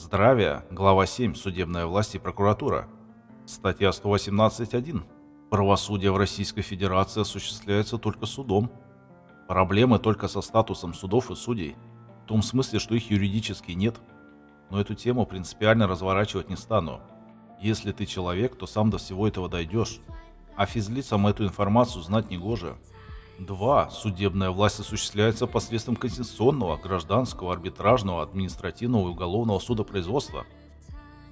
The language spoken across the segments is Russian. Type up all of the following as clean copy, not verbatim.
Здравия, глава 7. Судебная власть и прокуратура. Статья 118.1. Правосудие в Российской Федерации осуществляется только судом. Проблемы только со статусом судов и судей. В том смысле, что их юридически нет. Но эту тему принципиально разворачивать не стану. Если ты человек, то сам до всего этого дойдешь. А физлицам эту информацию знать негоже. 2. Судебная власть осуществляется посредством конституционного, гражданского, арбитражного, административного и уголовного судопроизводства.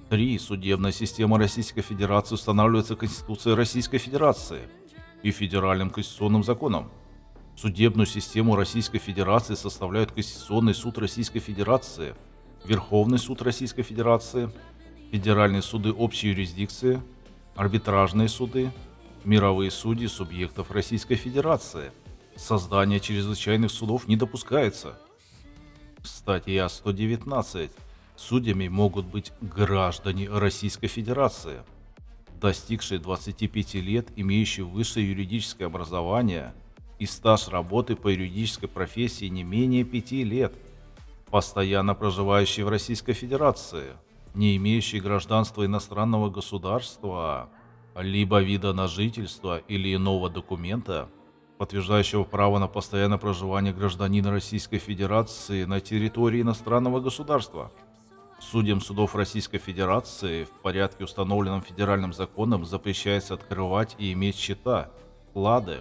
3. Судебная система Российской Федерации устанавливается Конституцией Российской Федерации и Федеральным конституционным законом. Судебную систему Российской Федерации составляют Конституционный суд Российской Федерации, Верховный суд Российской Федерации, федеральные суды общей юрисдикции, арбитражные суды, мировые судьи субъектов Российской Федерации. Создание чрезвычайных судов не допускается. Статья 119. Судьями могут быть граждане Российской Федерации, достигшие 25 лет, имеющие высшее юридическое образование и стаж работы по юридической профессии не менее 5 лет, постоянно проживающие в Российской Федерации, не имеющие гражданства иностранного государства, либо вида на жительство или иного документа, подтверждающего право на постоянное проживание гражданина Российской Федерации на территории иностранного государства. Судьям судов Российской Федерации в порядке, установленном федеральным законом, запрещается открывать и иметь счета, вклады,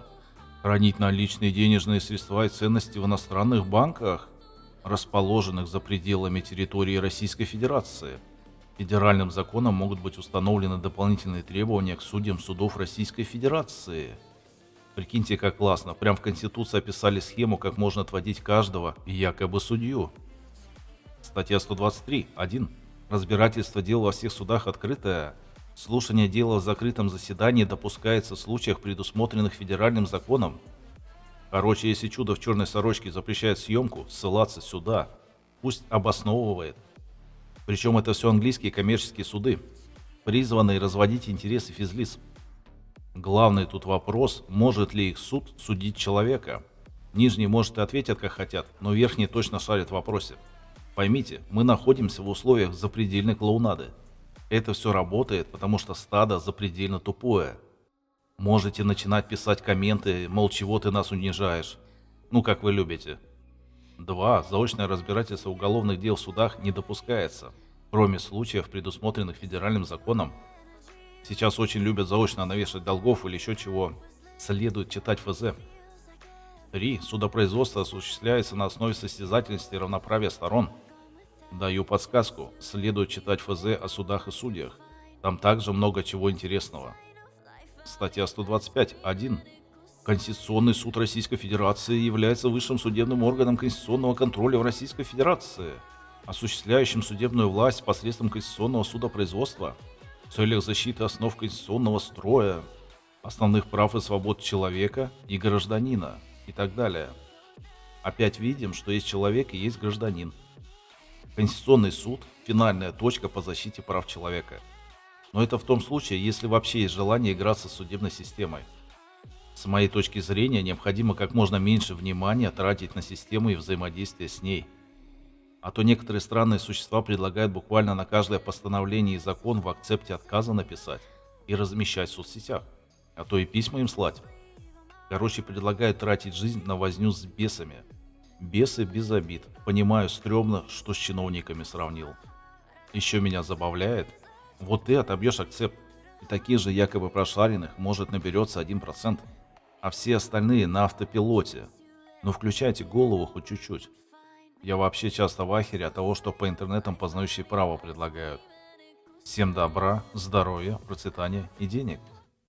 хранить наличные денежные средства и ценности в иностранных банках, расположенных за пределами территории Российской Федерации. Федеральным законом могут быть установлены дополнительные требования к судьям судов Российской Федерации. Прикиньте, как классно, прям в Конституции описали схему, как можно отводить каждого якобы судью. Статья 123.1. Разбирательство дел во всех судах открытое. Слушание дела в закрытом заседании допускается в случаях, предусмотренных федеральным законом. Короче, если чудо в черной сорочке запрещает съемку, ссылаться сюда. Пусть обосновывает. Причем это все английские коммерческие суды, призванные разводить интересы физлиц. Главный тут вопрос, может ли их суд судить человека. Нижние, может, и ответят, как хотят, но верхние точно шарят в вопросе. Поймите, мы находимся в условиях запредельной клоунады. Это все работает, потому что стадо запредельно тупое. Можете начинать писать комменты, мол, чего ты нас унижаешь. Ну, как вы любите. 2. Заочное разбирательство уголовных дел в судах не допускается, кроме случаев, предусмотренных федеральным законом. Сейчас очень любят заочно навешать долгов или еще чего. Следует читать ФЗ. 3. Судопроизводство осуществляется на основе состязательности и равноправия сторон. Даю подсказку. Следует читать ФЗ о судах и судьях. Там также много чего интересного. Статья 125.1. Конституционный суд Российской Федерации является высшим судебным органом конституционного контроля в Российской Федерации, осуществляющим судебную власть посредством конституционного судопроизводства в целях защиты основ конституционного строя, основных прав и свобод человека и гражданина и так далее. Опять видим, что есть человек и есть гражданин. Конституционный суд – финальная точка по защите прав человека. Но это в том случае, если вообще есть желание играться с судебной системой. С моей точки зрения, необходимо как можно меньше внимания тратить на систему и взаимодействие с ней. А то некоторые странные существа предлагают буквально на каждое постановление и закон в акцепте отказа написать и размещать в соцсетях, а то и письма им слать. Короче, предлагают тратить жизнь на возню с бесами. Бесы без обид. Понимаю, стрёмно, что с чиновниками сравнил. Еще меня забавляет, вот ты отобьешь акцепт, и таких же якобы прошаренных может наберется 1%. А все остальные на автопилоте. Но включайте голову хоть чуть-чуть. Я вообще часто в ахере от того, что по интернетам познающие право предлагают. Всем добра, здоровья, процветания и денег.